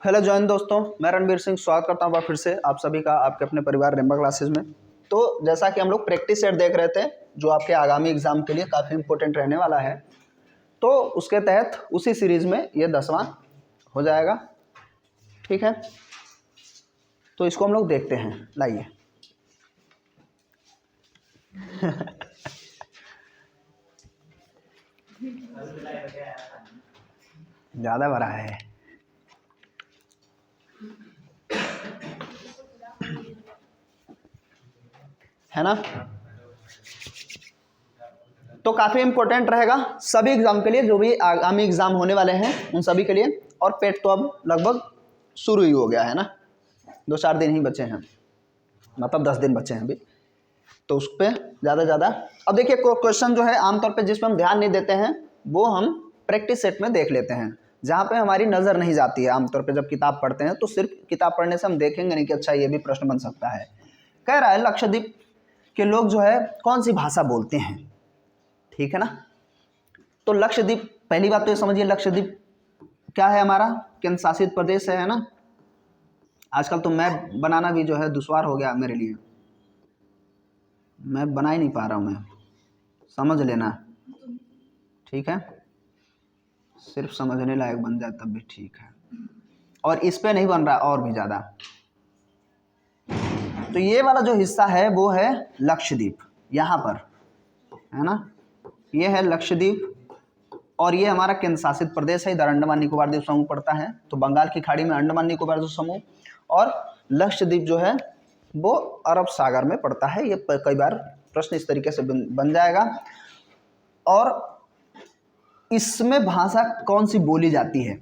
Hello join दोस्तों, मैं रणवीर सिंह स्वागत करता हूँ फिर से आप सभी का आपके अपने परिवार रेम्बा क्लासेस में। तो जैसा कि हम लोग प्रैक्टिस सेट देख रहे थे जो आपके आगामी एग्जाम के लिए काफ़ी इंपॉर्टेंट रहने वाला है, तो उसके तहत उसी सीरीज में ये 10वां हो जाएगा। ठीक है, तो इसको हम लोग देखते हैं। लाइए ज़्यादा भरा है ना। तो काफ़ी इंपॉर्टेंट रहेगा सभी एग्जाम के लिए, जो भी आगामी एग्जाम होने वाले हैं उन सभी के लिए। और पेट तो अब लगभग शुरू ही हो गया है ना, 2-4 दिन ही बचे हैं, मतलब 10 दिन बचे हैं अभी। तो उस पर ज़्यादा अब देखिए, क्वेश्चन जो है आमतौर पे जिस पर हम ध्यान नहीं देते हैं वो हम प्रैक्टिस सेट में देख लेते हैं, जहाँ पे हमारी नज़र नहीं जाती है। आमतौर पे जब किताब पढ़ते हैं तो सिर्फ किताब पढ़ने से हम देखेंगे नहीं कि अच्छा ये भी प्रश्न बन सकता है। कह रहा है लक्षद्वीप के लोग जो है कौन सी भाषा बोलते हैं, ठीक है ना। तो लक्षद्वीप, पहली बात तो ये समझिए, लक्षद्वीप क्या है, हमारा केंद्र शासित प्रदेश है ना। आजकल तो मैप बनाना भी जो है दुश्वार हो गया मेरे लिए, मैप बना ही नहीं पा रहा हूँ मैं, समझ लेना, ठीक है। सिर्फ समझने लायक बन जाए तब भी ठीक है, और इस पे नहीं बन रहा और भी ज़्यादा। तो ये वाला जो हिस्सा है वो है लक्षद्वीप, यहाँ पर है ना, ये है लक्षद्वीप। और ये हमारा केंद्र शासित प्रदेश है, इधर अंडमान निकोबार द्वीप समूह पड़ता है। तो बंगाल की खाड़ी में अंडमान निकोबार द्वीप समूह, और लक्षद्वीप जो है वो अरब सागर में पड़ता है। ये कई बार प्रश्न इस तरीके से बन जाएगा। और इसमें भाषा कौन सी बोली जाती है,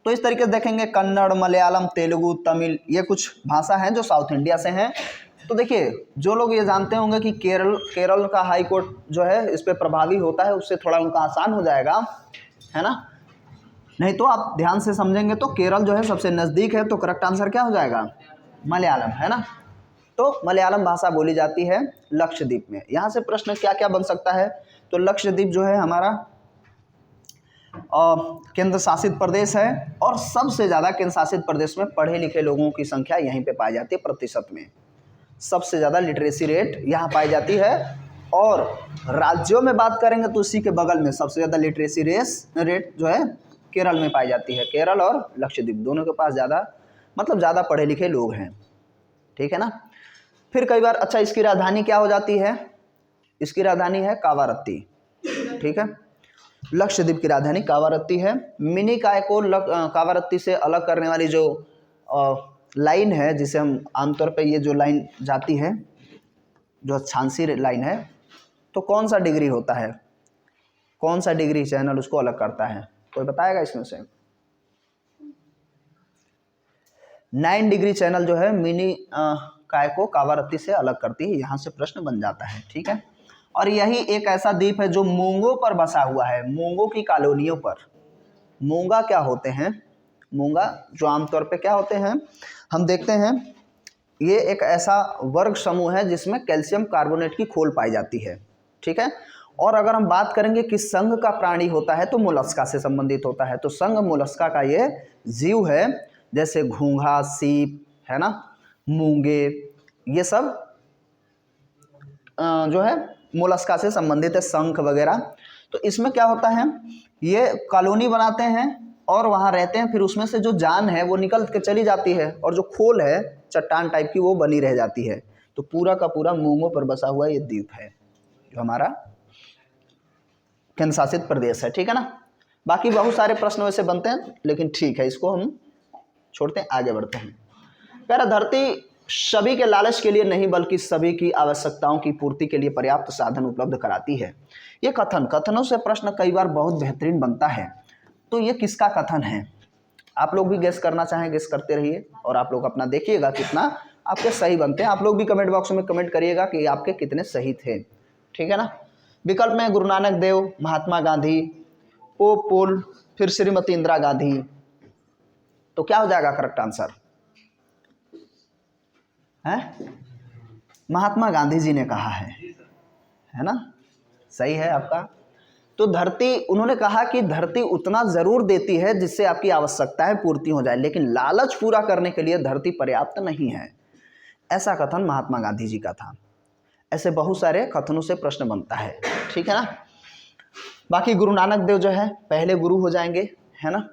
तो इस तरीके से देखेंगे, कन्नड़, मलयालम, तेलुगु, तमिल, ये कुछ भाषा हैं जो साउथ इंडिया से हैं। तो देखिए, जो लोग ये जानते होंगे कि केरल का हाई कोर्ट जो है इस पर प्रभावी होता है, उससे थोड़ा उनका आसान हो जाएगा, है ना। नहीं तो आप ध्यान से समझेंगे तो केरल जो है सबसे नज़दीक है, तो करेक्ट आंसर क्या हो जाएगा, मलयालम, है ना। तो मलयालम भाषा बोली जाती है लक्षद्वीप में। यहाँ से प्रश्न क्या क्या बन सकता है, तो लक्षद्वीप जो है हमारा केंद्र शासित प्रदेश है, और सबसे ज़्यादा केंद्र शासित प्रदेश में पढ़े लिखे लोगों की संख्या यहीं पे पाई जाती है, प्रतिशत में सबसे ज़्यादा लिटरेसी रेट यहाँ पाई जाती है। और राज्यों में बात करेंगे तो उसी के बगल में सबसे ज़्यादा लिटरेसी रेट जो है केरल में पाई जाती है। केरल और लक्षद्वीप दोनों के पास ज़्यादा, मतलब ज़्यादा पढ़े लिखे लोग हैं, ठीक है ना। फिर कई बार, अच्छा, इसकी राजधानी क्या हो जाती है, इसकी राजधानी है कावारत्ती, ठीक है। लक्षद्वीप की राजधानी कावारत्ती है। मिनी काय को कावारत्ती से अलग करने वाली जो लाइन है, जिसे हम आमतौर पे ये जो लाइन जाती है जो अक्षांशी लाइन है, तो कौन सा डिग्री होता है, कौन सा डिग्री चैनल उसको अलग करता है, कोई बताएगा इसमें से। 9 डिग्री चैनल जो है मिनी काय को कावारत्ती से अलग करती है, यहाँ से प्रश्न बन जाता है, ठीक है। और यही एक ऐसा द्वीप है जो मूंगों पर बसा हुआ है, मूंगों की कॉलोनियों पर। मूंगा क्या होते हैं, मूंगा जो आमतौर पे क्या होते हैं हम देखते हैं, ये एक ऐसा वर्ग समूह है जिसमें कैल्शियम कार्बोनेट की खोल पाई जाती है, ठीक है। और अगर हम बात करेंगे कि संघ का प्राणी होता है तो मोलस्का से संबंधित होता है। तो संघ मोलस्का का ये जीव है, जैसे घोंघा, सीप, है ना, मूंगे, ये सब जो है मोलस्का से संबंधित है, शंख वगैरह। तो इसमें क्या होता है, ये कॉलोनी बनाते हैं और वहाँ रहते हैं, फिर उसमें से जो जान है वो निकल के चली जाती है, और जो खोल है चट्टान टाइप की वो बनी रह जाती है। तो पूरा का पूरा मूंगों पर बसा हुआ ये द्वीप है जो हमारा केंद्र शासित प्रदेश है, ठीक है ना। बाकी बहुत सारे प्रश्न वैसे बनते हैं, लेकिन ठीक है, इसको हम छोड़ते हैं, आगे बढ़ते हैं। प्यारा, धरती सभी के लालच के लिए नहीं बल्कि सभी की आवश्यकताओं की पूर्ति के लिए पर्याप्त साधन उपलब्ध कराती है। ये कथनों से प्रश्न कई बार बहुत बेहतरीन बनता है। तो ये किसका कथन है, आप लोग भी गेस करना चाहें, गेस करते रहिए, और आप लोग अपना देखिएगा कितना आपके सही बनते हैं। आप लोग भी कमेंट बॉक्स में कमेंट करिएगा कि आपके कितने सही थे, ठीक है ना। विकल्प में गुरु नानक देव, महात्मा गांधी, पोप पोल, फिर श्रीमती इंदिरा गांधी। तो क्या हो जाएगा करेक्ट आंसर, है महात्मा गांधी जी ने कहा है ना, सही है आपका। तो धरती, उन्होंने कहा कि धरती उतना जरूर देती है जिससे आपकी आवश्यकताएं पूर्ति हो जाए, लेकिन लालच पूरा करने के लिए धरती पर्याप्त नहीं है। ऐसा कथन महात्मा गांधी जी का था। ऐसे बहुत सारे कथनों से प्रश्न बनता है, ठीक है ना। बाकी गुरु नानक देव जो है पहले गुरु हो जाएंगे, है ना।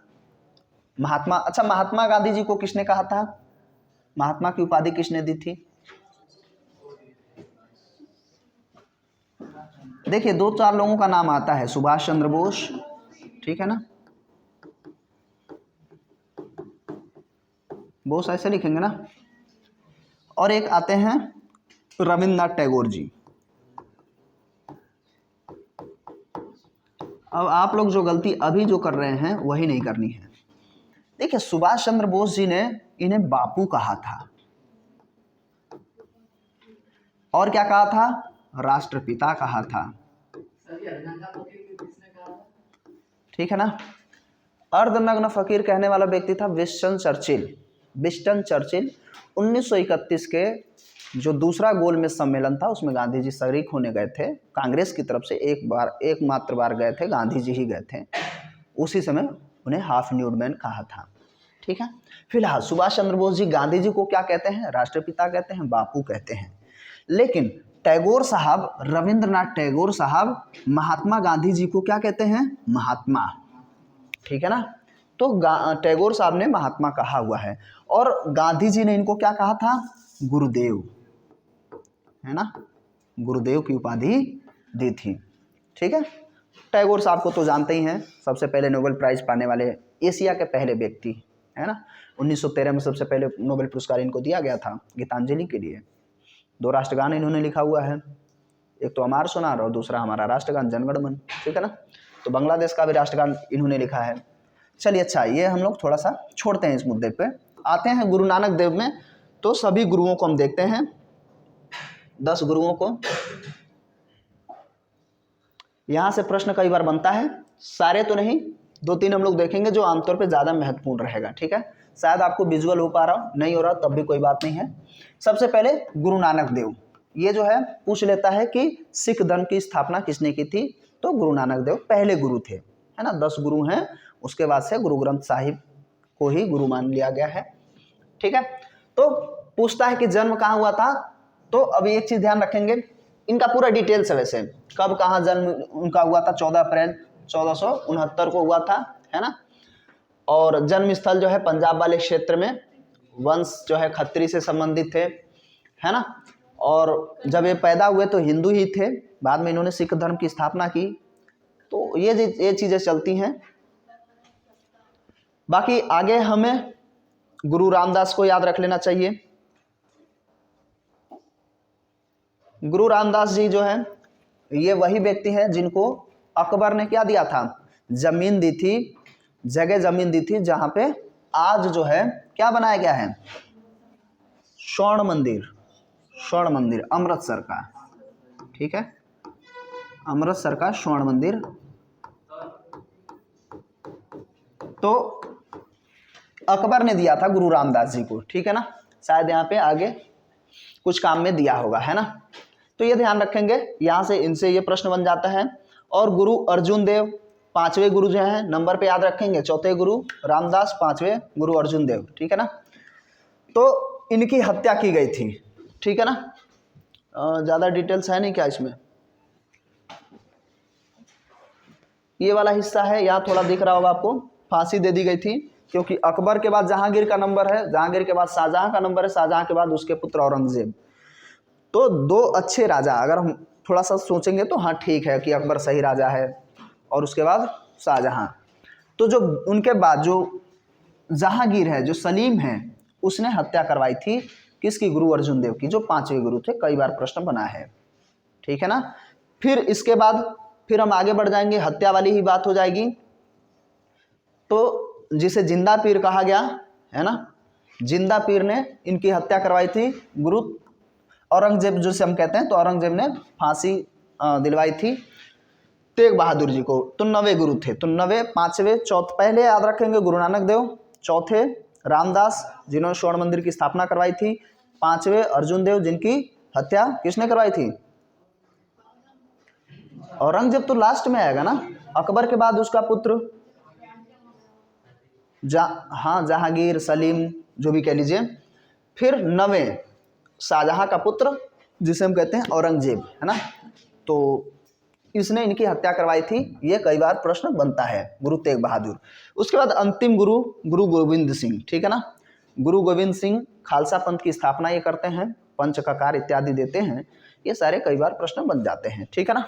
महात्मा गांधी जी को किसने कहा था, महात्मा की उपाधि किसने दी थी? देखिए 2-4 लोगों का नाम आता है, सुभाष चंद्र बोस, ठीक है ना, बोस ऐसे लिखेंगे ना, और एक आते हैं रविंद्रनाथ टैगोर जी। अब आप लोग जो गलती अभी जो कर रहे हैं वही नहीं करनी है। देखिए सुभाष चंद्र बोस जी ने इन्हें बापू कहा था, और क्या कहा था, राष्ट्रपिता कहा था, ठीक है ना। अर्धनग्न फकीर कहने वाला व्यक्ति था विंस्टन चर्चिल। 1931 के जो दूसरा गोलमेज सम्मेलन था उसमें गांधी जी शरीक होने गए थे, कांग्रेस की तरफ से एकमात्र बार गए थे, गांधी जी ही गए थे। उसी समय उन्हें हाफ न्यूड मैन कहा था, ठीक है। फिलहाल सुभाष चंद्र बोस जी गांधी जी को क्या कहते हैं, राष्ट्रपिता कहते हैं, बापू कहते हैं। लेकिन टैगोर साहब, रविंद्रनाथ टैगोर साहब महात्मा गांधी जी को क्या कहते हैं, महात्मा, ठीक है ना। तो टैगोर साहब ने महात्मा कहा हुआ है, और गांधी जी ने इनको क्या कहा था, गुरुदेव, है ना, गुरुदेव की उपाधि दी थी, ठीक है। टैगोर साहब को तो जानते ही हैं, सबसे पहले नोबेल प्राइज पाने वाले एशिया के पहले व्यक्ति, है ना। 1913 में सबसे पहले नोबेल पुरस्कार इनको दिया गया था गीतांजलि के लिए। 2 राष्ट्रगान इन्होंने लिखा हुआ है, एक तो अमर सोनार और दूसरा हमारा राष्ट्रगान जनगण मन, ठीक है ना। तो बांग्लादेश का भी राष्ट्रगान इन्होंने लिखा है। चलिए अच्छा, ये हम लोग थोड़ा सा छोड़ते हैं इस मुद्दे पे, आते हैं गुरु नानक देव में। तो सभी गुरुओं को हम देखते हैं, 10 गुरुओं को। यहां से प्रश्न कई बार बनता है, सारे तो नहीं, 2-3 हम लोग देखेंगे जो आमतौर पे ज्यादा महत्वपूर्ण रहेगा, ठीक है। शायद आपको विजुअल हो पा रहा हो, नहीं हो रहा तब भी कोई बात नहीं है। सबसे पहले गुरु नानक देव, ये जो है पूछ लेता है कि सिख धर्म की स्थापना किसने की थी, तो गुरु नानक देव पहले गुरु थे, है ना। 10 गुरु हैं, उसके बाद से गुरु ग्रंथ साहिब को ही गुरु मान लिया गया है, ठीक है। तो पूछता है कि जन्म कहाँ हुआ था, तो अभी एक चीज ध्यान रखेंगे, इनका पूरा डिटेल्स है वैसे, कब कहाँ जन्म उनका हुआ था, 14 अप्रैल 1469 को हुआ था, है ना। और जन्म स्थल जो है पंजाब वाले क्षेत्र में, वंश जो है खत्री से संबंधित थे, है ना। और जब ये पैदा हुए तो हिंदू ही थे, बाद में इन्होंने सिख धर्म की स्थापना की। तो ये चीजें चलती हैं। बाकी आगे हमें गुरु रामदास को याद रख लेना चाहिए। गुरु रामदास जी जो है ये वही व्यक्ति है जिनको अकबर ने क्या दिया था, जमीन दी थी, जगह जमीन दी थी, जहां पे आज जो है क्या बनाया गया है, स्वर्ण मंदिर अमृतसर का, ठीक है, अमृतसर का स्वर्ण मंदिर। तो अकबर ने दिया था गुरु रामदास जी को, ठीक है ना। शायद यहाँ पे आगे कुछ काम में दिया होगा, है ना। तो ये ध्यान रखेंगे, यहाँ से इनसे ये प्रश्न बन जाता है। और गुरु अर्जुन देव 5वें गुरु जो हैं, नंबर पे याद रखेंगे, 4थे गुरु रामदास, 5वें गुरु अर्जुन देव, ठीक है ना। तो इनकी हत्या की गई थी, ठीक है ना। ज़्यादा डिटेल्स है नहीं क्या इसमें, ये वाला हिस्सा है, यहाँ थोड़ा दिख रहा होगा आपको, फांसी दे दी गई थी, क्योंकि अकबर के बाद जहांगीर का नंबर है, जहांगीर के बाद शाहजहां का नंबर है, शाहजहां के बाद उसके पुत्र औरंगजेब। तो 2 अच्छे राजा, अगर हम थोड़ा सा सोचेंगे तो हाँ ठीक है कि अकबर सही राजा है, और उसके बाद शाहजहां। तो जो उनके बाद जो जहांगीर है, जो सलीम है, उसने हत्या करवाई थी किसकी, गुरु अर्जुन देव की, जो 5वें गुरु थे। कई बार प्रश्न बना है, ठीक है ना। फिर इसके बाद फिर हम आगे बढ़ जाएंगे, हत्या वाली ही बात हो जाएगी। तो जिसे जिंदा पीर कहा गया है ना, जिंदा पीर ने इनकी हत्या करवाई थी, गुरु औरंगजेब जिसे हम कहते हैं। तो औरंगजेब ने फांसी दिलवाई थी तेग बहादुर जी को। तो 9 गुरु थे, तो 9, 5वें, 4, पहले याद रखेंगे गुरु नानक देव, 4थे रामदास जिन्होंने स्वर्ण मंदिर की स्थापना करवाई थी, 5वें अर्जुन देव जिनकी हत्या किसने करवाई थी, औरंगजेब तो लास्ट में आएगा ना, अकबर के बाद उसका पुत्र जहांगीर, सलीम, जो भी कह लीजिए। फिर 9वें शाहजहां का पुत्र जिसे हम कहते हैं औरंगजेब, है ना, तो इसने इनकी हत्या करवाई थी। ये कई बार प्रश्न बनता है, गुरु तेग बहादुर। उसके बाद अंतिम गुरु, गुरु गोविंद सिंह, ठीक है ना। गुरु गोविंद सिंह खालसा पंथ की स्थापना ये करते हैं, पंच ककार इत्यादि देते हैं। ये सारे कई बार प्रश्न बन जाते हैं, ठीक है ना।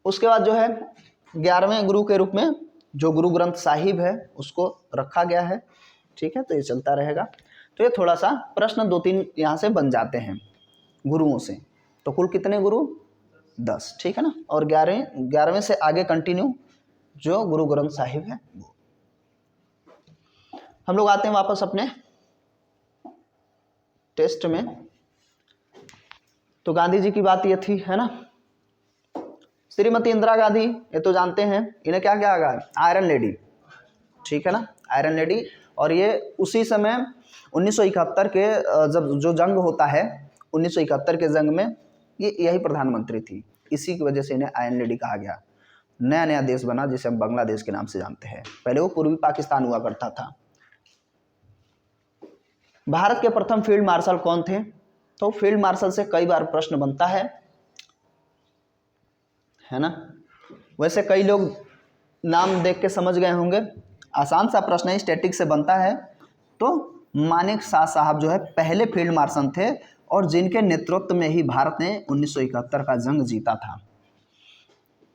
उसके बाद जो है 11वें गुरु के रूप में जो गुरु ग्रंथ साहिब है उसको रखा गया है, ठीक है। तो ये चलता रहेगा। तो ये थोड़ा सा प्रश्न 2-3 यहाँ से बन जाते हैं गुरुओं से। तो कुल कितने गुरु? 10, ठीक है ना। और 11वें से आगे कंटिन्यू जो गुरु ग्रंथ साहिब है वो। हम लोग आते हैं वापस अपने टेस्ट में। तो गांधी जी की बात ये थी, है ना। श्रीमती इंदिरा गांधी, ये तो जानते हैं, इन्हें क्या क्या कहा? आयरन लेडी, ठीक है ना, आयरन लेडी। और ये उसी समय 1971 के जब जो जंग होता है, 1971 के जंग में ये यही प्रधानमंत्री थी। इसी की वजह से इन्हें आयरन लेडी कहा गया। नया नया देश बना जिसे हम बांग्लादेश के नाम से जानते हैं। पहले वो पूर्वी पाकिस्तान हुआ करता था। भारत के प्रथम फील्ड मार्शल कौन थे? तो फील्ड मार्शल से कई बार प्रश्न बनता है ना। वैसे कई लोग नाम देख के समझ गए होंगे, आसान सा प्रश्न है, स्टैटिक से बनता है। तो मानेक शाह साहब जो है पहले फील्ड मार्शल थे और जिनके नेतृत्व में ही भारत ने 1971 का जंग जीता था,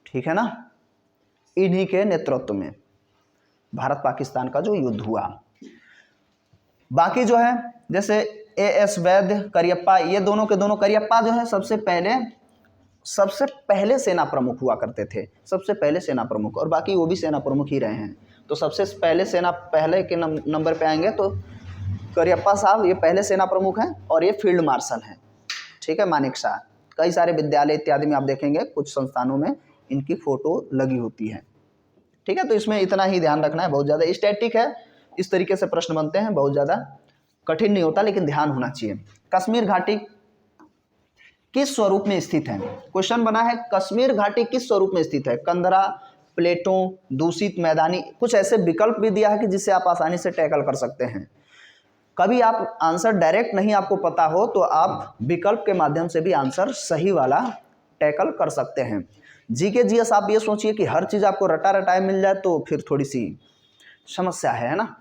ठीक है ना। इन्हीं के नेतृत्व में भारत पाकिस्तान का जो युद्ध हुआ। बाकी जो है जैसे A.S. वैद्य, करियप्पा, ये दोनों के दोनों, करियप्पा जो है सबसे पहले सेना प्रमुख हुआ करते थे, सबसे पहले सेना प्रमुख, और बाकी वो भी सेना प्रमुख ही रहे हैं। तो सबसे पहले सेना पहले के नंबर पे आएंगे तो करियप्पा साहब ये पहले सेना प्रमुख हैं और ये फील्ड मार्शल हैं, ठीक है। मानेक शाह, कई सारे विद्यालय इत्यादि में आप देखेंगे कुछ संस्थानों में इनकी फोटो लगी होती है, ठीक है। तो इसमें इतना ही ध्यान रखना है, बहुत ज़्यादा स्टैटिक है, इस तरीके से प्रश्न बनते हैं, बहुत ज़्यादा कठिन नहीं होता, लेकिन ध्यान होना चाहिए। कश्मीर घाटी किस स्वरूप में स्थित है? क्वेश्चन बना है कश्मीर घाटी किस स्वरूप में स्थित है? कंदरा, प्लेटों, दूषित, मैदानी, कुछ ऐसे विकल्प भी दिया है कि जिससे आप आसानी से टैकल कर सकते हैं। कभी आप आंसर डायरेक्ट नहीं आपको पता हो तो आप विकल्प के माध्यम से भी आंसर सही वाला टैकल कर सकते हैं। जीके जीएस आप ये सोचिए कि हर चीज़ आपको रटा रटाए मिल जाए तो फिर थोड़ी सी समस्या है ना।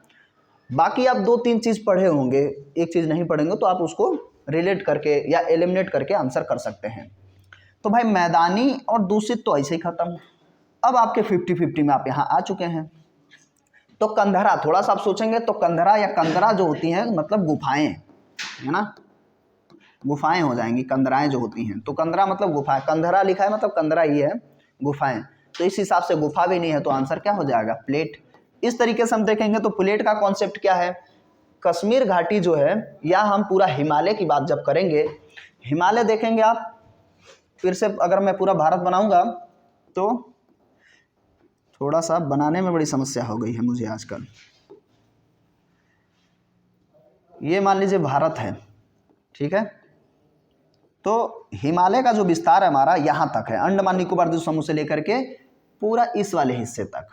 बाकी आप 2-3 चीज़ पढ़े होंगे, एक चीज़ नहीं पढ़ेंगे तो आप उसको रिलेट करके या एलिमिनेट करके आंसर कर सकते हैं। तो भाई मैदानी और दूषित तो ऐसे ही खत्म। अब आपके 50-50 में आप यहाँ आ चुके हैं। तो कंधरा, थोड़ा सा आप सोचेंगे तो कंधरा या कंदरा जो होती हैं मतलब गुफाएं, है ना, गुफाएं हो जाएंगी, कंदराएं जो होती हैं। तो कंदरा मतलब गुफाएं, कंधरा लिखा है मतलब कंदरा ही है, गुफाएं। तो इस हिसाब से गुफा भी नहीं है तो आंसर क्या हो जाएगा? प्लेट। इस तरीके से हम देखेंगे तो प्लेट का कॉन्सेप्ट क्या है? कश्मीर घाटी जो है, या हम पूरा हिमालय की बात जब करेंगे, हिमालय देखेंगे आप, फिर से अगर मैं पूरा भारत बनाऊंगा तो थोड़ा सा बनाने में बड़ी समस्या हो गई है मुझे आजकल। ये मान लीजिए भारत है, ठीक है। तो हिमालय का जो विस्तार है हमारा यहाँ तक है, अंडमान निकोबार द्वीप समूह से लेकर के पूरा इस वाले हिस्से तक,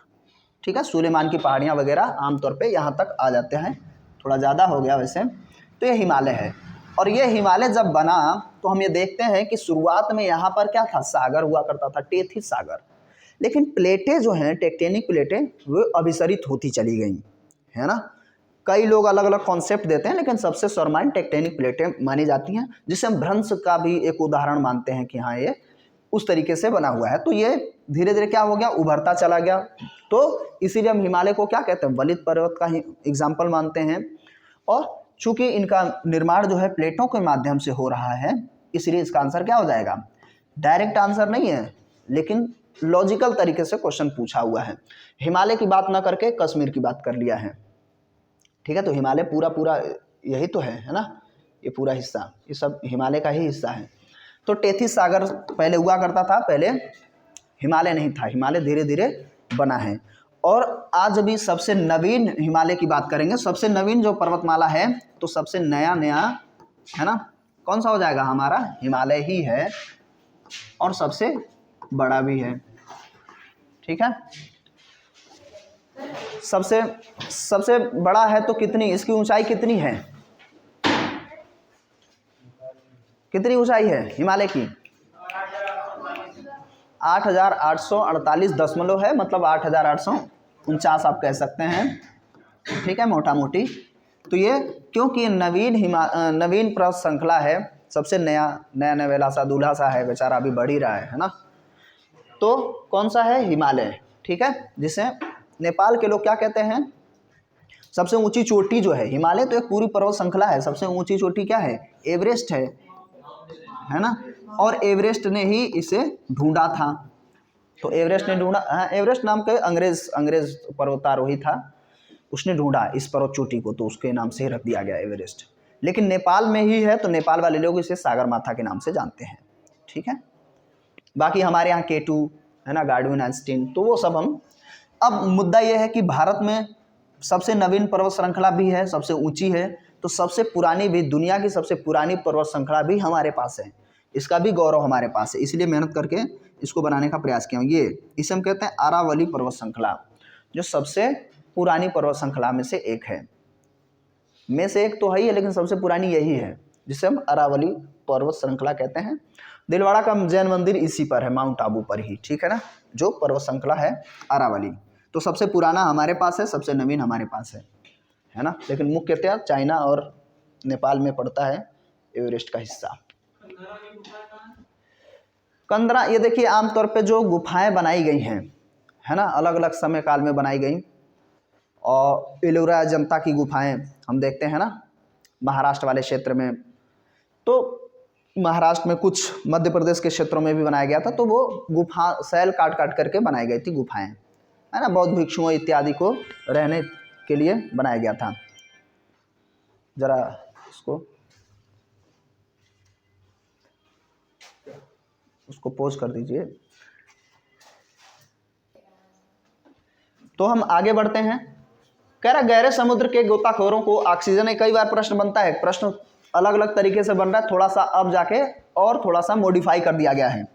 ठीक है। सुलेमान की पहाड़ियाँ वगैरह आमतौर पे यहाँ तक आ जाते हैं, थोड़ा ज़्यादा हो गया वैसे। तो ये हिमालय है, और ये हिमालय जब बना तो हम ये देखते हैं कि शुरुआत में यहाँ पर क्या था? सागर हुआ करता था, टेथिस सागर। लेकिन प्लेटें जो हैं, टेक्टेनिक प्लेटें, वो अभिसरित होती चली गई, है ना। कई लोग अलग अलग कॉन्सेप्ट देते हैं, लेकिन सबसे सर्वमान्य टेक्टेनिक प्लेटें मानी जाती हैं, जिसे हम भ्रंश का भी एक उदाहरण मानते हैं कि हाँ ये उस तरीके से बना हुआ है। तो ये धीरे धीरे क्या हो गया? उभरता चला गया। तो इसीलिए हम हिमालय को क्या कहते हैं? वलित पर्वत का ही एग्जाम्पल मानते हैं। और चूंकि इनका निर्माण जो है प्लेटों के माध्यम से हो रहा है, इसलिए इसका आंसर क्या हो जाएगा? डायरेक्ट आंसर नहीं है, लेकिन लॉजिकल तरीके से क्वेश्चन पूछा हुआ है। हिमालय की बात ना करके कश्मीर की बात कर लिया है, ठीक है। तो हिमालय पूरा यही तो है ना, ये पूरा हिस्सा, ये सब हिमालय का ही हिस्सा है। तो टेथिस सागर पहले हुआ करता था, पहले हिमालय नहीं था, हिमालय धीरे धीरे बना है। और आज अभी सबसे नवीन हिमालय की बात करेंगे, सबसे नवीन जो पर्वतमाला है, तो सबसे नया है ना, कौन सा हो जाएगा? हमारा हिमालय ही है, और सबसे बड़ा भी है। ठीक है। सबसे सबसे बड़ा है तो कितनी, इसकी ऊंचाई कितनी है, कितनी ऊंचाई है हिमालय की? 8,848 है, मतलब 8,849 आप कह सकते हैं, ठीक है, मोटा मोटी। तो ये क्योंकि नवीन पर्वत श्रृंखला है, सबसे नया नवेला सा दूल्हा सा है बेचारा, अभी बढ़ ही रहा है ना। तो कौन सा है? हिमालय, ठीक है, जिसे नेपाल के लोग क्या कहते हैं? सबसे ऊंची चोटी जो है, हिमालय तो एक पूरी पर्वत श्रृंखला है, सबसे ऊंची चोटी क्या है? एवरेस्ट है ना। और एवरेस्ट ने ही इसे ढूंढा था, तो एवरेस्ट ने ढूंढा, हाँ, एवरेस्ट नाम के अंग्रेज पर्वतारोही था, उसने ढूंढा इस पर्वत चोटी को, तो उसके नाम से ही रख दिया गया एवरेस्ट। लेकिन नेपाल में ही है, तो नेपाल वाले लोग इसे सागरमाथा के नाम से जानते हैं, ठीक है। बाकी हमारे यहाँ K2 है ना, गार्डविन आइंस्टीन, तो वो सब हम। अब मुद्दा ये है कि भारत में सबसे नवीन पर्वत श्रृंखला भी है, सबसे ऊंची है, तो सबसे पुरानी भी, दुनिया की सबसे पुरानी पर्वत श्रृंखला भी हमारे पास है, इसका भी गौरव हमारे पास है, इसलिए मेहनत करके इसको बनाने का प्रयास किया। इसे हम कहते हैं अरावली पर्वत श्रृंखला, जो सबसे पुरानी पर्वत श्रृंखला में से एक है, में से एक तो है ही है, लेकिन सबसे पुरानी यही है, जिसे हम अरावली पर्वत श्रृंखला कहते हैं। दिलवाड़ा का जैन मंदिर इसी पर है, माउंट आबू पर ही, ठीक है ना, जो पर्वत श्रृंखला है अरावली। तो सबसे पुराना हमारे पास है, सबसे नवीन हमारे पास है ना, लेकिन मुख्यतः चाइना और नेपाल में पड़ता है एवरेस्ट का हिस्सा। कंदरा, ये देखिए आमतौर पे जो गुफाएं बनाई गई हैं, है ना, अलग अलग समय काल में बनाई गई, और एलोरा अजंता की गुफाएं हम देखते हैं ना महाराष्ट्र वाले क्षेत्र में, तो महाराष्ट्र में कुछ मध्य प्रदेश के क्षेत्रों में भी बनाया गया था, तो वो गुफा सैल काट काट करके बनाई गई थी गुफाएं, है ना, बौद्ध भिक्षुओं इत्यादि को रहने के लिए बनाया गया था। जरा उसको पोज कर दीजिए। तो हम आगे बढ़ते हैं। कह रहा गहरे समुद्र के गोताखोरों को ऑक्सीजन, कई बार प्रश्न बनता है, प्रश्न अलग अलग तरीके से बन रहा है, थोड़ा सा अब जाके और थोड़ा सा मॉडिफाई कर दिया गया है।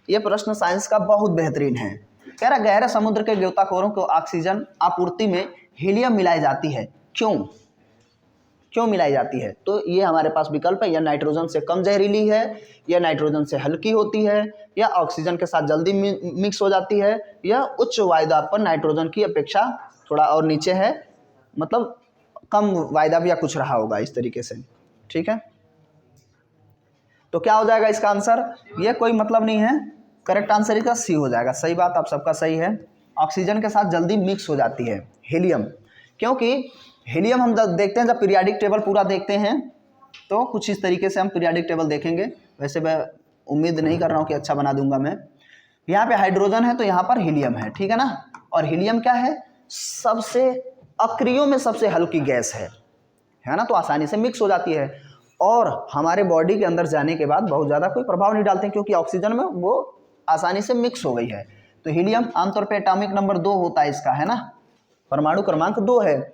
ये प्रश्न साइंस का बहुत बेहतरीन है। कह रहा गहरे समुद्र के गोताखोरों को ऑक्सीजन आपूर्ति में हीलियम मिलाई जाती है, क्यों मिलाई जाती है? तो ये हमारे पास विकल्प है, या नाइट्रोजन से कम जहरीली है, या नाइट्रोजन से हल्की होती है, या ऑक्सीजन के साथ जल्दी मिक्स हो जाती है, या उच्च वायुदाब पर नाइट्रोजन की अपेक्षा थोड़ा और नीचे है, मतलब कम वायुदाब या कुछ रहा होगा इस तरीके से, ठीक है। तो क्या हो जाएगा इसका आंसर? ये कोई मतलब नहीं है, करेक्ट आंसर इसका सी हो जाएगा। सही बात आप सबका सही है, ऑक्सीजन के साथ जल्दी मिक्स हो जाती है हीलियम, क्योंकि हीलियम हम जब देखते हैं, जब पीरियाडिक टेबल पूरा देखते हैं, तो कुछ इस तरीके से हम पीरियाडिक टेबल देखेंगे। वैसे मैं उम्मीद नहीं कर रहा हूँ कि अच्छा बना दूंगा मैं। यहाँ पे हाइड्रोजन है तो यहाँ पर हीलियम है, ठीक है ना। और हीलियम क्या है? सबसे अक्रियों में सबसे हल्की गैस है ना, तो आसानी से मिक्स हो जाती है, और हमारे बॉडी के अंदर जाने के बाद बहुत ज़्यादा कोई प्रभाव नहीं डालते, क्योंकि ऑक्सीजन में वो आसानी से मिक्स हो गई है। तो हीलियम आमतौर पे एटॉमिक नंबर 2 होता है इसका, है ना, परमाणु क्रमांक 2 है,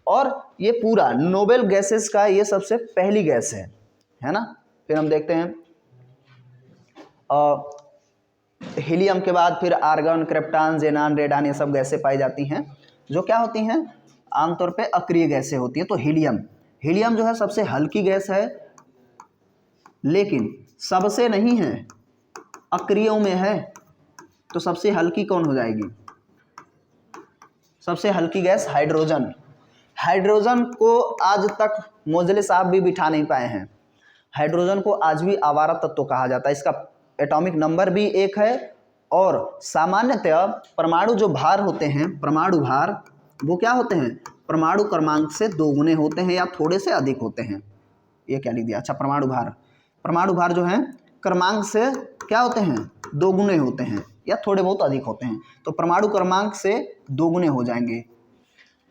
और ये पूरा नोबेल गैसेस का ये सबसे पहली गैस है ना। फिर हम देखते हैं हीलियम के बाद फिर आर्गन, क्रिप्टॉन, जेनान, रेडान, ये सब गैसें पाई जाती हैं, जो क्या होती हैं? आमतौर पे अक्रिय गैसें होती हैं। तो हीलियम जो है सबसे हल्की गैस है, लेकिन सबसे नहीं है, अक्रियों में है, तो सबसे हल्की कौन हो जाएगी? सबसे हल्की गैस हाइड्रोजन को आज तक मोजले साहब भी बिठा नहीं पाए हैं। हाइड्रोजन को आज भी आवारा तत्व कहा जाता है, इसका एटॉमिक नंबर भी 1 है, और सामान्यतः परमाणु जो भार होते हैं, परमाणु भार, वो क्या होते हैं? परमाणु क्रमांक से 2 गुने होते हैं, या थोड़े से अधिक होते हैं। ये क्या लिख दिया? अच्छा, परमाणु भार जो है क्रमांक से क्या होते हैं? 2 गुने होते हैं, या थोड़े बहुत अधिक होते हैं। तो परमाणु क्रमांक से 2 गुने हो जाएंगे,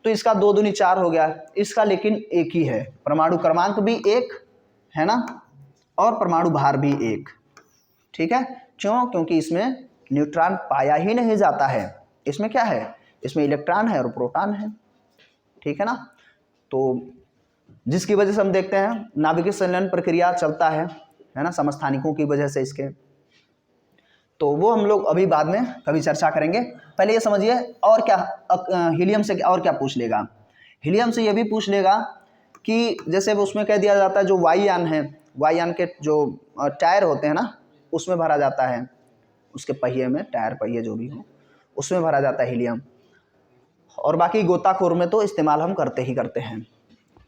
तो इसका 2 दूनी 4 हो गया, इसका लेकिन 1 ही है। परमाणु क्रमांक भी 1 है ना, और परमाणु भार भी 1, ठीक है। क्यों? क्योंकि इसमें न्यूट्रॉन पाया ही नहीं जाता है। इसमें क्या है? इसमें इलेक्ट्रॉन है और प्रोटॉन है, ठीक है ना। तो जिसकी वजह से हम देखते हैं नाभिकीय संलयन प्रक्रिया चलता है ना, समस्थानिकों की वजह से इसके। तो वो हम लोग अभी बाद में कभी चर्चा करेंगे। पहले ये समझिए और क्या हीलियम से और क्या पूछ लेगा। हीलियम से ये भी पूछ लेगा कि जैसे उसमें कह दिया जाता है जो वायुयान है, वायुयान के जो टायर होते हैं ना उसमें भरा जाता है, उसके पहिए में, टायर पहिए जो भी हो उसमें भरा जाता है हीलियम। और बाकी गोताखोर में तो इस्तेमाल हम करते ही करते हैं।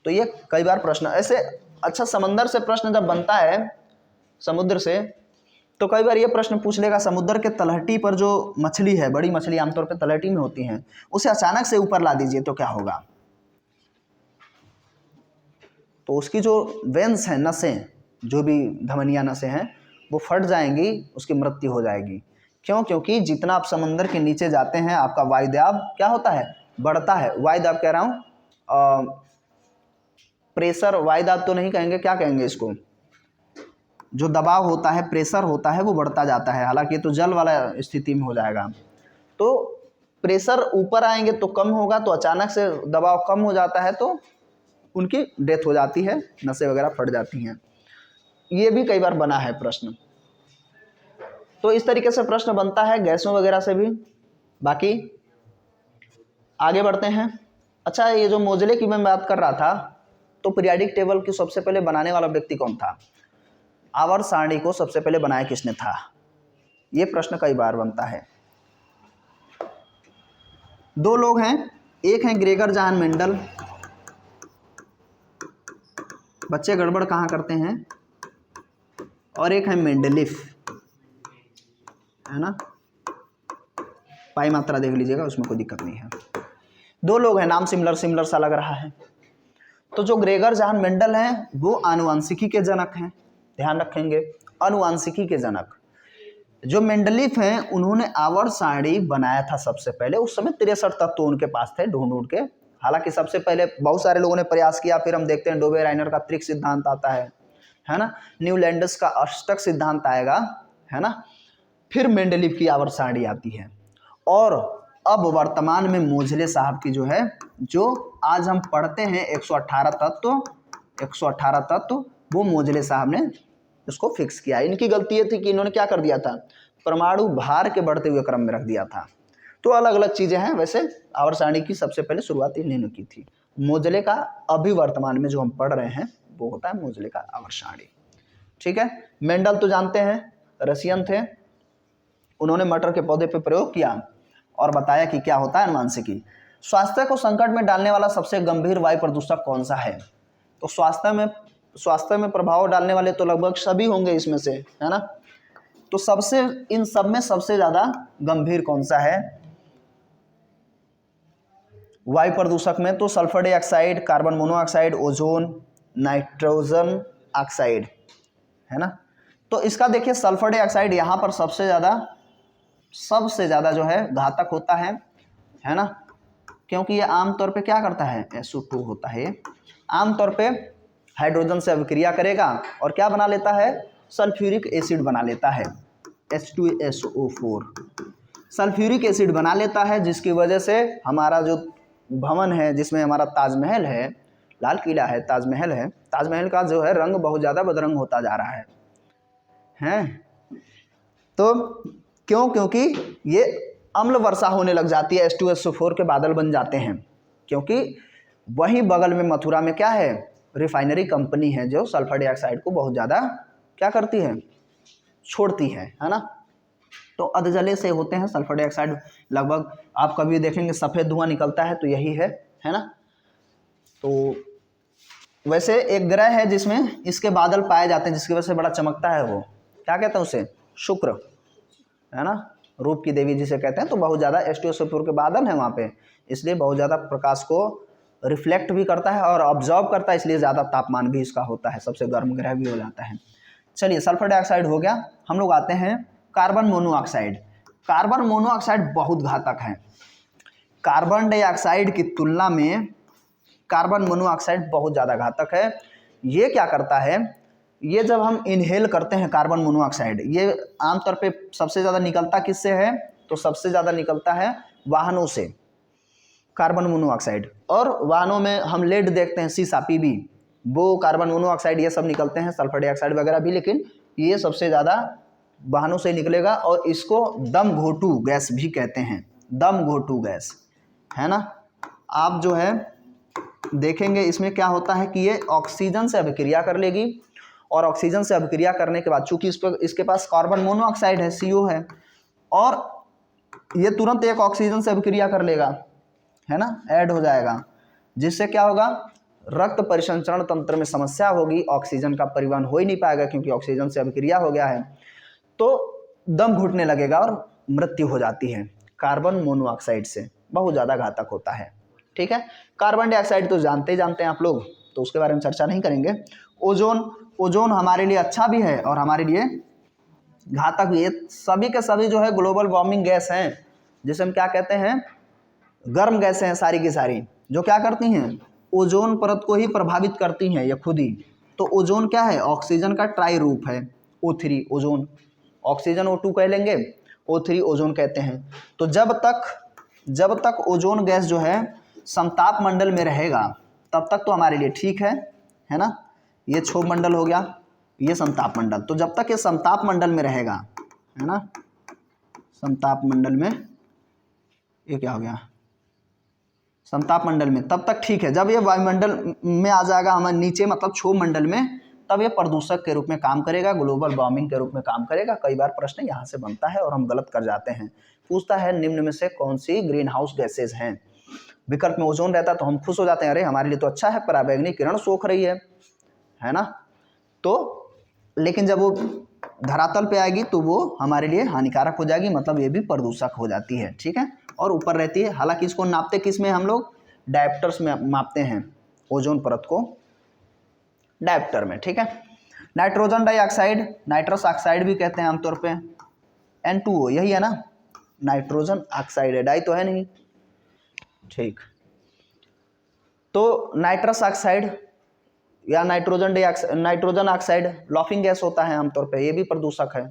तो ये कई बार प्रश्न ऐसे, अच्छा समंदर से प्रश्न जब बनता है समुद्र से, तो कई बार ये प्रश्न पूछ लेगा समुद्र के तलहटी पर जो मछली है, बड़ी मछली आमतौर पर तलहटी में होती हैं, उसे अचानक से ऊपर ला दीजिए तो क्या होगा। तो उसकी जो वेंस हैं, नसें, जो भी धमनियाँ नसें हैं वो फट जाएंगी, उसकी मृत्यु हो जाएगी। क्यों? क्योंकि जितना आप समंदर के नीचे जाते हैं आपका वायुदाब क्या होता है, बढ़ता है। वायुदाब कह रहा हूँ, प्रेशर, वायुदाब तो नहीं कहेंगे, क्या कहेंगे इसको, जो दबाव होता है, प्रेशर होता है, वो बढ़ता जाता है। हालांकि ये तो जल वाला स्थिति में हो जाएगा। तो प्रेशर ऊपर आएंगे तो कम होगा, तो अचानक से दबाव कम हो जाता है तो उनकी डेथ हो जाती है, नसें वगैरह फट जाती हैं। ये भी कई बार बना है प्रश्न। तो इस तरीके से प्रश्न बनता है गैसों वगैरह से भी। बाकी आगे बढ़ते हैं। अच्छा, ये जो मोजले की मैं बात कर रहा था, तो पीरियाडिक टेबल की सबसे पहले बनाने वाला व्यक्ति कौन था? आवर्त सारणी को सबसे पहले बनाया किसने था? ये प्रश्न कई बार बनता है। दो लोग हैं, एक हैं ग्रेगर जॉन मेंडल, बच्चे गड़बड़ कहाँ करते हैं, और एक है मेंडलीफ, है ना, पाई मात्रा देख लीजिएगा, उसमें कोई दिक्कत नहीं है। दो लोग हैं, नाम सिमिलर सिमिलर सा लग रहा है। तो जो ग्रेगर जॉन मेंडल हैं वो आनुवंशिकी के जनक हैं, ध्यान रखेंगे, आनुवंशिकी के जनक। जो मेंडलीफ हैं उन्होंने आवर्त सारणी बनाया था सबसे पहले। उस समय 63 तत्व उनके पास थे, ढूंढ ढूंढ के। हालांकि सबसे पहले बहुत सारे लोगों ने प्रयास किया, फिर हम देखते हैं डोबे राइनर का त्रिक सिद्धांत आता है ना, न्यूलैंडस का अष्टक सिद्धांत आएगा, है ना, फिर मेंडलीफ की आवर्त सारणी आती है। और अब वर्तमान में मोजले साहब की जो है, जो आज हम पढ़ते हैं 118 तत्व, वो मोजले साहब ने उसको फिक्स किया। इनकी गलती ये थी कि इन्होंने क्या कर दिया था, परमाणु भार के बढ़ते हुए क्रम में रख दिया था। तो अलग अलग चीजें हैं। वैसे आवर्त सारणी की सबसे पहले शुरुआत इन्होंने की थी। मोजले का अभी वर्तमान में जो हम पढ़ रहे हैं वो होता है मोजले का आवर्त सारणी। ठीक है। मेंडल तो जानते हैं, रशियन थे, उन्होंने मटर के पौधे पर प्रयोग किया और बताया कि क्या होता है आनुवंशिकी। स्वास्थ्य को संकट में डालने वाला सबसे गंभीर वायु प्रदूषक कौन सा है? तो स्वास्थ्य में प्रभाव डालने वाले तो लगभग सभी होंगे इसमें से, है ना। तो सबसे, इन सब में सबसे ज्यादा गंभीर कौन सा है वायु प्रदूषक में? तो sulphur dioxide, carbon monoxide, ozone, nitrogen oxide, है ना। तो इसका देखिए सल्फर डाइऑक्साइड यहाँ पर सबसे ज़्यादा जो है घातक होता है ना, क्योंकि ये आमतौर पे क्या करता है, SO2 होता है, आमतौर पे हाइड्रोजन से अभिक्रिया करेगा और क्या बना लेता है, सल्फ्यूरिक एसिड बना लेता है, H2SO4 सल्फ्यूरिक एसिड बना लेता है, जिसकी वजह से हमारा जो भवन है जिसमें हमारा ताजमहल है, लाल किला है, ताजमहल है, ताजमहल का जो है रंग बहुत ज़्यादा बदरंग होता जा रहा है। तो क्यों? क्योंकि ये अम्ल वर्षा होने लग जाती है, H2SO4 के बादल बन जाते हैं, क्योंकि वहीं बगल में मथुरा में क्या है, रिफाइनरी कंपनी है जो सल्फर डाइऑक्साइड को बहुत ज़्यादा क्या करती है, छोड़ती है ना। तो अधजले से होते हैं सल्फर डाइऑक्साइड, लगभग आप कभी देखेंगे सफ़ेद धुआं निकलता है तो यही है ना। तो वैसे एक ग्रह है जिसमें इसके बादल पाए जाते हैं, जिसकी वजह से बड़ा चमकता है, वो क्या कहते हैं उसे, शुक्र, है ना, रूप की देवी जिसे कहते हैं। तो बहुत ज़्यादा H2SO4 के बादल हैं वहाँ पे, इसलिए बहुत ज़्यादा प्रकाश को रिफ्लेक्ट भी करता है और ऑब्जॉर्व करता है, इसलिए ज़्यादा तापमान भी इसका होता है, सबसे गर्म ग्रह भी हो जाता है। चलिए, सल्फर डाइऑक्साइड हो गया। हम लोग आते हैं कार्बन मोनोऑक्साइड। कार्बन मोनोऑक्साइड बहुत घातक है। कार्बन डाइऑक्साइड की तुलना में कार्बन मोनोऑक्साइड बहुत ज़्यादा घातक है। ये क्या करता है, ये जब हम इनहेल करते हैं कार्बन मोनोऑक्साइड, ये आमतौर पे सबसे ज़्यादा निकलता किससे है, तो सबसे ज़्यादा निकलता है वाहनों से कार्बन मोनोऑक्साइड। और वाहनों में हम लेड देखते हैं, सीसा, PB, वो कार्बन मोनोऑक्साइड, ये सब निकलते हैं, सल्फर डाइऑक्साइड वगैरह भी, लेकिन ये सबसे ज़्यादा वाहनों से निकलेगा, और इसको दम घोटू गैस भी कहते हैं, दम घोटू गैस, है ना। आप जो है देखेंगे इसमें क्या होता है कि ये ऑक्सीजन से अभिक्रिया कर लेगी, और ऑक्सीजन से अभिक्रिया करने के बाद चूंकि इसके पास कार्बन मोनोऑक्साइड है, CO है, और ये तुरंत एक ऑक्सीजन से अभिक्रिया कर लेगा, है ना, ऐड हो जाएगा, जिससे क्या होगा, रक्त परिसंचरण तंत्र में समस्या होगी, ऑक्सीजन का परिवहन हो ही नहीं पाएगा क्योंकि ऑक्सीजन से अभिक्रिया हो गया है, तो दम घुटने लगेगा और मृत्यु हो जाती है कार्बन मोनोऑक्साइड से, बहुत ज़्यादा घातक होता है। ठीक है, कार्बन डाइऑक्साइड तो जानते हैं आप लोग, तो उसके बारे में चर्चा नहीं करेंगे। ओजोन हमारे लिए अच्छा भी है और हमारे लिए घातक भी है। सभी के सभी जो है ग्लोबल वार्मिंग गैस हैं, जिसे हम क्या कहते हैं, गर्म गैसें हैं सारी की सारी, जो क्या करती हैं, ओजोन परत को ही प्रभावित करती हैं ये खुद ही। तो ओजोन क्या है, ऑक्सीजन का ट्राई रूप है, O3 ओजोन, ऑक्सीजन O2 कह लेंगे, O3 ओजोन कहते हैं। तो जब तक ओजोन गैस जो है समताप मंडल में रहेगा तब तक तो हमारे लिए ठीक है ना। ये क्षोभ मंडल हो गया, ये समताप मंडल, तो जब तक ये समताप मंडल में रहेगा, है ना, समताप मंडल में, ये क्या हो गया, समताप मंडल में, तब तक ठीक है। जब ये वायुमंडल में आ जाएगा हमारे नीचे, मतलब क्षोभ मंडल में, तब ये प्रदूषक के रूप में काम करेगा, ग्लोबल वार्मिंग के रूप में काम करेगा। कई बार प्रश्न यहाँ से बनता है और हम गलत कर जाते हैं। पूछता है निम्न में से कौन सी ग्रीन हाउस गैसेज हैं। विकल्प में ओजोन रहता तो हम खुश हो जाते हैं, अरे हमारे लिए तो अच्छा है, पराबैंगनी किरण सोख रही है ना। तो लेकिन जब वो धरातल पे आएगी तो वो हमारे लिए हानिकारक हो जाएगी, मतलब ये भी प्रदूषक हो जाती है। ठीक है, और ऊपर रहती है। हालांकि इसको नापते किस में, हम लोग डायप्टर्स में मापते हैं ओजोन परत को, डायप्टर में। ठीक है, नाइट्रोजन डाइऑक्साइड, नाइट्रस ऑक्साइड भी कहते हैं आमतौर पे, N2O यही है ना, नाइट्रोजन ऑक्साइड है, डाई तो है नहीं। ठीक, तो नाइट्रस ऑक्साइड या नाइट्रोजन ऑक्साइड लॉफिंग गैस होता है आमतौर पे, ये भी प्रदूषक है।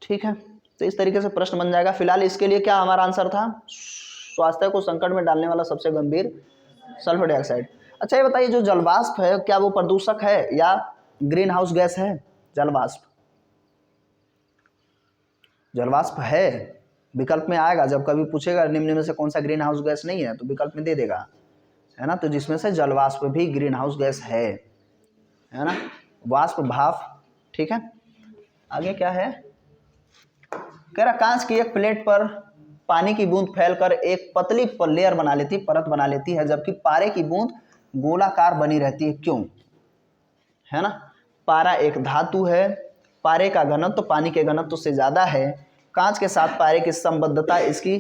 ठीक है, तो इस तरीके से प्रश्न बन जाएगा। फिलहाल इसके लिए क्या हमारा आंसर था, स्वास्थ्य को संकट में डालने वाला सबसे गंभीर सल्फर डाइऑक्साइड। अच्छा ये बताइए, जो जलवाष्प है क्या वो प्रदूषक है या ग्रीन हाउस गैस है। जलवाष्प है, विकल्प में आएगा, जब कभी पूछेगा निम्न में से कौन सा ग्रीन हाउस गैस नहीं है तो विकल्प में दे देगा, है ना। तो जिसमें से जलवाष्प भी ग्रीन हाउस गैस है ना, वाष्प भाप। ठीक है, आगे क्या है, कह रहा कांच की एक प्लेट पर पानी की बूंद फैलकर एक पतली लेयर बना लेती, परत बना लेती है, जबकि पारे की बूंद गोलाकार बनी रहती है, क्यों, है ना। पारा एक धातु है, पारे का घनत्व पानी के घनत्व से ज़्यादा है, कांच के साथ पारे की संबद्धता इसकी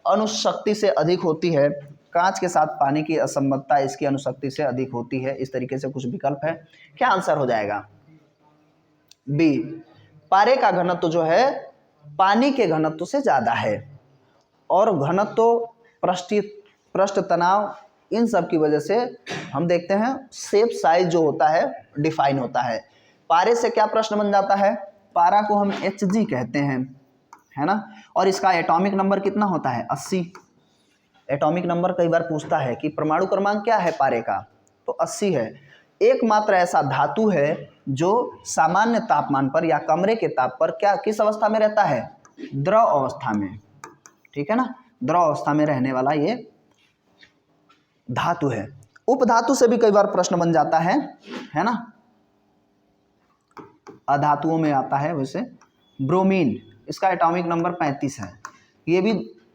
अणुशक्ति से अधिक होती है, कांच के साथ पानी की असंबद्धता इसकी अणुशक्ति से अधिक होती है। इस तरीके से कुछ विकल्प है, क्या आंसर हो जाएगा, बी, पारे का घनत्व जो है पानी के घनत्व से ज़्यादा है, और घनत्व, पृष्ठ तनाव, इन सब की वजह से हम देखते हैं शेप साइज जो होता है डिफाइन होता है। पारे से क्या प्रश्न बन जाता है, पारा को हम Hg कहते हैं, है ना, और इसका एटॉमिक नंबर कितना होता है, 80। एटॉमिक नंबर कई बार पूछता है कि परमाणु क्रमांक क्या है पारे का, तो 80 है। एकमात्र ऐसा धातु है जो सामान्य तापमान पर या कमरे के ताप पर क्या किस अवस्था में रहता है, द्रव अवस्था में। ठीक है ना, द्रव अवस्था में रहने वाला ये धातु है। उपधातु से भी कई बार प्रश्न बन जाता है ना, अधातुओं में आता है वैसे ब्रोमीन, इसका एटॉमिक नंबर 35 है, ये भी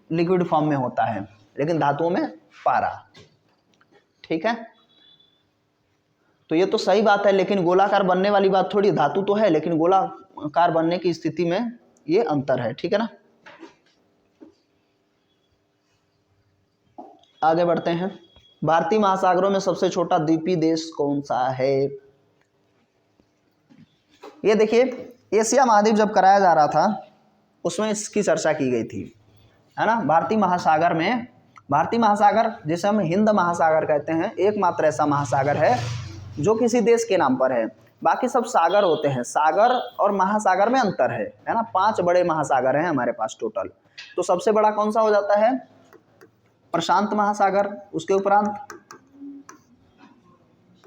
लिक्विड फॉर्म में होता है, लेकिन धातुओं में पारा। ठीक है, तो ये तो सही बात है, लेकिन गोलाकार बनने वाली बात थोड़ी, धातु तो है लेकिन गोलाकार बनने की स्थिति में ये अंतर है। ठीक है ना, आगे बढ़ते हैं। भारतीय महासागरों में सबसे छोटा द्वीपीय देश कौन सा है। ये देखिए, एशिया महाद्वीप जब कराया जा रहा था उसमें इसकी चर्चा की गई थी, है ना। भारतीय महासागर जिसे हम हिंद महासागर कहते हैं, एकमात्र ऐसा महासागर है जो किसी देश के नाम पर है, बाकी सब सागर होते हैं। सागर और महासागर में अंतर है ना। 5 बड़े महासागर हैं हमारे पास टोटल, तो सबसे बड़ा कौन सा हो जाता है, प्रशांत महासागर, उसके उपरांत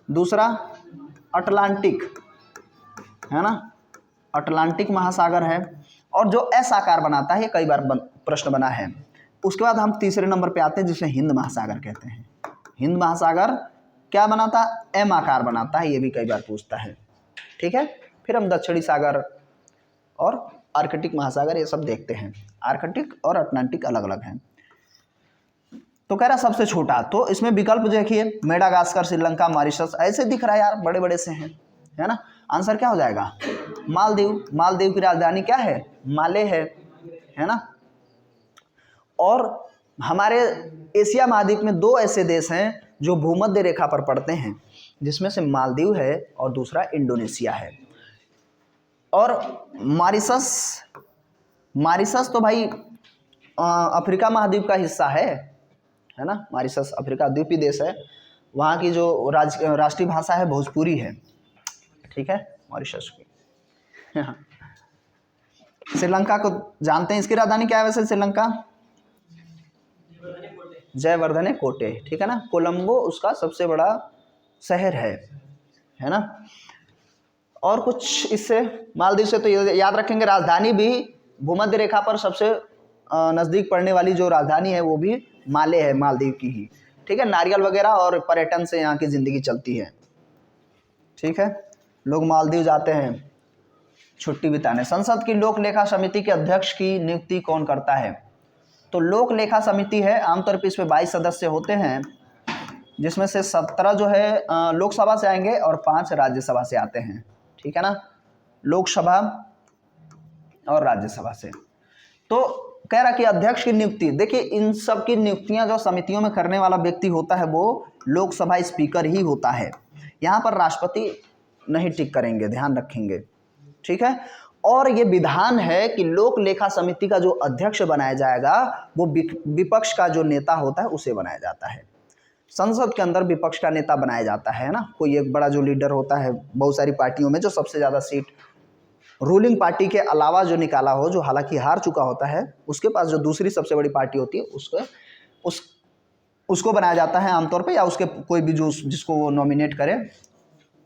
दूसरा अटलांटिक, है ना, अटलांटिक महासागर है, और जो एस आकार बनाता है, ये कई बार प्रश्न बना है। उसके बाद हम तीसरे नंबर पे आते हैं जिसे हिंद महासागर कहते हैं। हिंद महासागर क्या बनाता, एम आकार बनाता है, ये भी कई बार पूछता है। ठीक है, फिर हम दक्षिणी सागर और आर्कटिक महासागर ये सब देखते हैं। आर्कटिक और अटलांटिक अलग अलग हैं। तो कह रहा सबसे छोटा, तो इसमें विकल्प देखिए, मेडागास्कर, श्रीलंका, मॉरिशस, ऐसे दिख रहा है यार, बड़े बड़े से हैं, है ना। आंसर क्या हो जाएगा, मालदीव। मालदीव की राजधानी क्या है, माले है ना। और हमारे एशिया महाद्वीप में दो ऐसे देश हैं जो भूमध्य रेखा पर पड़ते हैं, जिसमें से मालदीव है और दूसरा इंडोनेशिया है। और मॉरिशस तो भाई अफ्रीका महाद्वीप का हिस्सा है ना। मॉरिशस अफ्रीका द्वीपीय देश है, वहाँ की जो राष्ट्रीय भाषा है भोजपुरी है। ठीक है, मॉरिशस की। श्रीलंका को जानते हैं, इसकी राजधानी क्या है वैसे श्रीलंका, जयवर्धने कोटे। ठीक है ना, कोलंबो उसका सबसे बड़ा शहर है ना। और कुछ इससे मालदीव से तो याद रखेंगे, राजधानी भी भूमध्य रेखा पर सबसे नज़दीक पड़ने वाली जो राजधानी है वो भी माले है, मालदीव की ही। ठीक है, नारियल वगैरह और पर्यटन से यहाँ की ज़िंदगी चलती है। ठीक है, लोग मालदीव जाते हैं छुट्टी बिताने। संसद की लोक लेखा समिति के अध्यक्ष की नियुक्ति कौन करता है, तो लोक लेखा समिति है, आमतौर पर इसमें 22 सदस्य होते हैं, जिसमें से 17 जो है लोकसभा से आएंगे और 5 राज्यसभा से आते हैं। ठीक है ना, लोकसभा और राज्यसभा से। तो कह रहा कि अध्यक्ष की नियुक्ति, देखिए इन सब की नियुक्तियां जो समितियों में करने वाला व्यक्ति होता है वो लोकसभा स्पीकर ही होता है। यहाँ पर राष्ट्रपति नहीं टिक करेंगे, ध्यान रखेंगे। ठीक है, और ये विधान है कि लोक लेखा समिति का जो अध्यक्ष बनाया जाएगा वो विपक्ष का जो नेता होता है उसे बनाया जाता है। संसद के अंदर विपक्ष का नेता बनाया जाता है ना, कोई एक बड़ा जो लीडर होता है बहुत सारी पार्टियों में, जो सबसे ज़्यादा सीट रूलिंग पार्टी के अलावा जो निकाला हो, जो हालांकि हार चुका होता है, उसके पास जो दूसरी सबसे बड़ी पार्टी होती है उसको बनाया जाता है आमतौर पे, या उसके कोई भी जो जिसको वो नॉमिनेट करे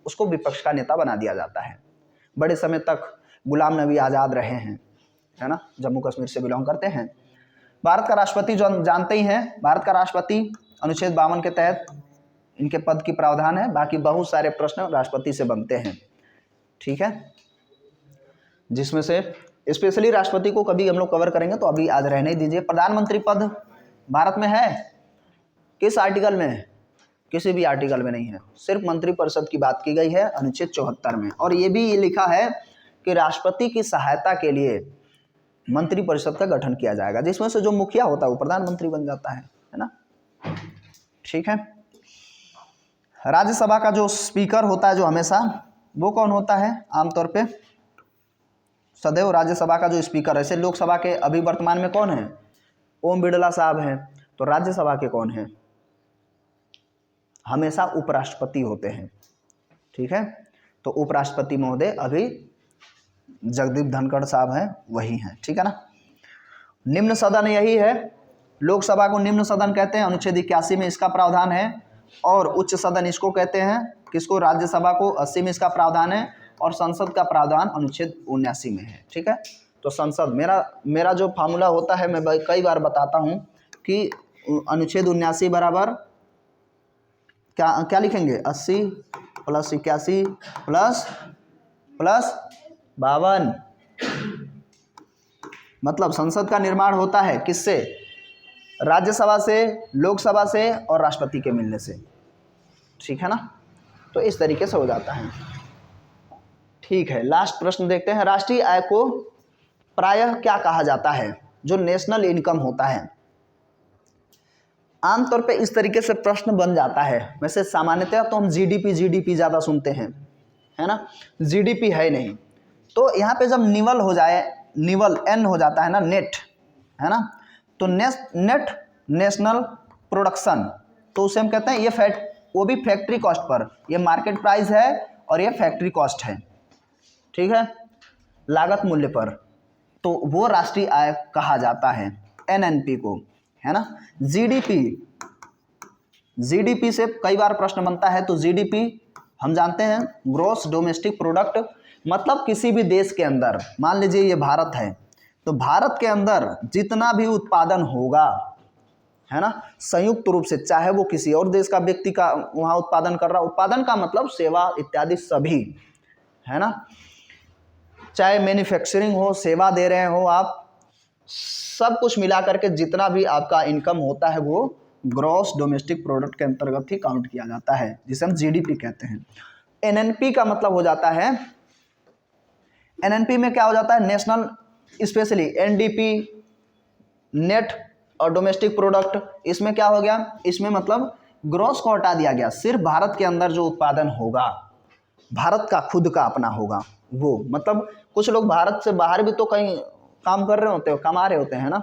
उसको विपक्ष का नेता बना दिया जाता है। बड़े समय तक गुलाम नबी आज़ाद रहे हैं, है ना, जम्मू कश्मीर से बिलोंग करते हैं। भारत का राष्ट्रपति जो हम जानते ही हैं, भारत का राष्ट्रपति अनुच्छेद 52 के तहत इनके पद की प्रावधान है। बाकी बहुत सारे प्रश्न राष्ट्रपति से बनते हैं। ठीक है, जिसमें से स्पेशली राष्ट्रपति को कभी हम लोग कवर करेंगे, तो अभी आज रहने दीजिए। प्रधानमंत्री पद भारत में है किस आर्टिकल में, किसी भी आर्टिकल में नहीं है, सिर्फ मंत्रिपरिषद की बात की गई है अनुच्छेद 74 में। और ये भी लिखा है कि राष्ट्रपति की सहायता के लिए मंत्रिपरिषद का गठन किया जाएगा, जिसमें से जो मुखिया होता है वो प्रधानमंत्री बन जाता है ना। ठीक है, राज्यसभा का जो स्पीकर होता है जो हमेशा, वो कौन होता है आमतौर पे, सदैव राज्यसभा का जो स्पीकर है, ऐसे लोकसभा के अभी वर्तमान में कौन है, ओम बिरला साहब हैं, तो राज्यसभा के कौन हैं, हमेशा उपराष्ट्रपति होते हैं। ठीक है, तो उपराष्ट्रपति महोदय अभी जगदीप धनखड़ साहब हैं, वही हैं। ठीक है ना। निम्न सदन यही है, लोकसभा को निम्न सदन कहते हैं, अनुच्छेद 81 में इसका प्रावधान है। और उच्च सदन इसको कहते हैं, किसको, राज्यसभा को, 80 में इसका प्रावधान है। और संसद का प्रावधान अनुच्छेद 79 में है। ठीक है, तो संसद मेरा जो फार्मूला होता है, मैं कई बार बताता हूँ कि अनुच्छेद 79 बराबर क्या लिखेंगे, 80 + 81 + 52। मतलब संसद का निर्माण होता है किससे, राज्यसभा से, लोकसभा से और राष्ट्रपति के मिलने से। ठीक है ना, तो इस तरीके से हो जाता है। ठीक है, लास्ट प्रश्न देखते हैं। राष्ट्रीय आय को प्रायः क्या कहा जाता है, जो नेशनल इनकम होता है। आमतौर पे इस तरीके से प्रश्न बन जाता है। वैसे सामान्यतः तो हम जीडीपी ज़्यादा सुनते हैं, है ना, जीडीपी है नहीं। तो यहाँ पे जब निवल हो जाए, निवल एन हो जाता है ना, नेट, है ना, तो नेट नेशनल प्रोडक्शन, तो उसे हम कहते हैं ये वो भी फैक्ट्री कॉस्ट पर, ये मार्केट प्राइस है और ये फैक्ट्री कॉस्ट है। ठीक है, लागत मूल्य पर, तो वो राष्ट्रीय आय कहा जाता है, एनएनपी को, है ना। जीडीपी से कई बार प्रश्न बनता है। तो जीडीपी हम जानते हैं ग्रॉस डोमेस्टिक प्रोडक्ट, मतलब किसी भी देश के अंदर, मान लीजिए ये भारत है, तो भारत के अंदर जितना भी उत्पादन होगा, है ना, संयुक्त रूप से, चाहे वो किसी और देश का व्यक्ति का वहाँ उत्पादन कर रहा, उत्पादन का मतलब सेवा इत्यादि सभी, है ना, चाहे मैन्युफैक्चरिंग हो, सेवा दे रहे हो आप, सब कुछ मिला करके जितना भी आपका इनकम होता है वो ग्रॉस डोमेस्टिक प्रोडक्ट के अंतर्गत ही काउंट किया जाता है, जिसे हम जीडीपी कहते हैं। एनएनपी का मतलब हो जाता है, एनएनपी में क्या हो जाता है, नेशनल, स्पेशली एनडीपी, नेट और डोमेस्टिक प्रोडक्ट, इसमें क्या हो गया, इसमें मतलब ग्रॉस को हटा दिया गया, सिर्फ भारत के अंदर जो उत्पादन होगा, भारत का खुद का अपना होगा वो, मतलब कुछ लोग भारत से बाहर भी तो कहीं काम कर रहे होते हैं, कमा रहे होते हैं ना,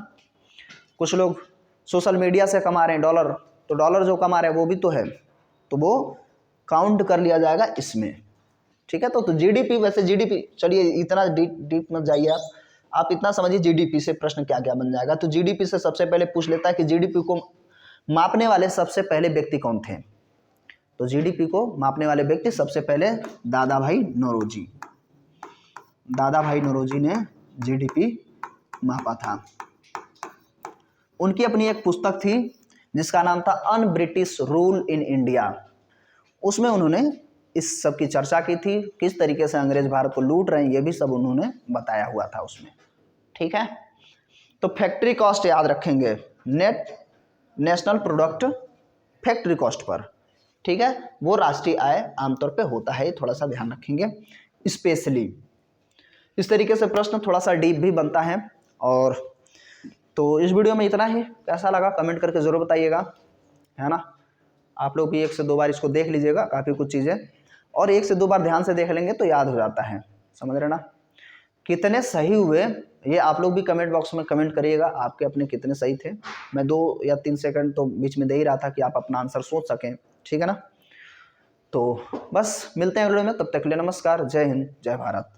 कुछ लोग सोशल मीडिया से कमा रहे हैं डॉलर, तो डॉलर जो कमा रहे हैं वो भी तो है, तो वो काउंट कर लिया जाएगा इसमें, ठीक है। तो जीडीपी, वैसे जीडीपी, चलिए इतना डीप मत जाइए आप इतना समझिए जीडीपी से प्रश्न क्या क्या बन जाएगा। तो जीडीपी से सबसे पहले पूछ लेता है कि जीडीपी को मापने वाले सबसे पहले व्यक्ति कौन थे, तो जीडीपी को मापने वाले व्यक्ति सबसे पहले दादा भाई नौरोजी, दादा भाई नौरोजी ने जीडीपी मापा था। उनकी अपनी एक पुस्तक थी जिसका नाम था un British rule in India, उसमें उन्होंने इस सब की चर्चा की थी, किस तरीके से अंग्रेज भारत को लूट रहे हैं ये भी सब उन्होंने बताया हुआ था उसमें, ठीक है। तो फैक्ट्री कॉस्ट याद रखेंगे, net national product factory cost per, ठीक है, वो राष्ट्रीय आय आमतौर पे होता है, थोड़ा सा ध्यान रखेंगे स्पेशली। इस तरीके से प्रश्न थोड़ा सा डीप भी बनता है। और तो इस वीडियो में इतना ही, कैसा लगा कमेंट करके ज़रूर बताइएगा, है ना। आप लोग भी 1 से 2 बार इसको देख लीजिएगा, काफ़ी कुछ चीज़ें, और 1 से 2 बार ध्यान से देख लेंगे तो याद हो जाता है, समझ रहे ना। कितने सही हुए ये आप लोग भी कमेंट बॉक्स में कमेंट करिएगा, आपके अपने कितने सही थे। मैं 2 या 3 सेकंड तो बीच में दे ही रहा था कि आप अपना आंसर सोच सकें, ठीक है ना। तो बस मिलते हैं अगले में, तब तक के लिए नमस्कार, जय हिंद, जय भारत।